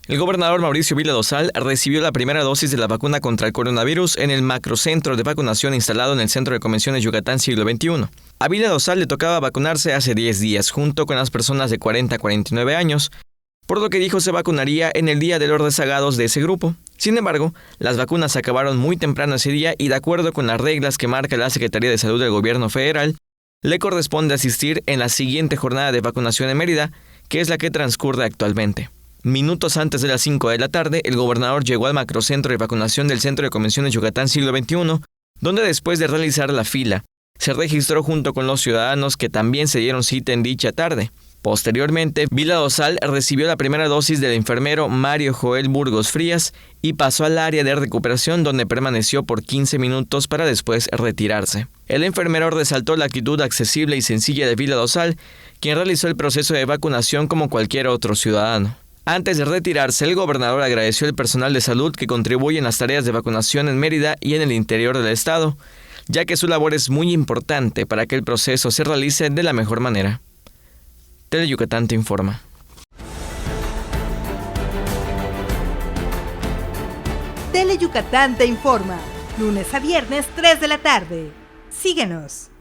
El gobernador Mauricio Vila Dosal recibió la primera dosis de la vacuna contra el coronavirus en el macrocentro de vacunación instalado en el Centro de Convenciones Yucatán Siglo XXI. A Vila Dosal le tocaba vacunarse hace 10 días, junto con las personas de 40 a 49 años, por lo que dijo se vacunaría en el día de los rezagados de ese grupo. Sin embargo, las vacunas se acabaron muy temprano ese día y de acuerdo con las reglas que marca la Secretaría de Salud del Gobierno Federal, le corresponde asistir en la siguiente jornada de vacunación en Mérida, que es la que transcurre actualmente. Minutos antes de las 5 de la tarde, el gobernador llegó al macrocentro de vacunación del Centro de Convenciones Yucatán Siglo XXI, donde después de realizar la fila, se registró junto con los ciudadanos que también se dieron cita en dicha tarde. Posteriormente, Vila Dosal recibió la primera dosis del enfermero Mario Joel Burgos Frías y pasó al área de recuperación donde permaneció por 15 minutos para después retirarse. El enfermero resaltó la actitud accesible y sencilla de Vila Dosal, quien realizó el proceso de vacunación como cualquier otro ciudadano. Antes de retirarse, el gobernador agradeció al personal de salud que contribuye en las tareas de vacunación en Mérida y en el interior del estado, ya que su labor es muy importante para que el proceso se realice de la mejor manera. Teleyucatán te informa. Teleyucatán te informa, lunes a viernes 3 de la tarde. Síguenos.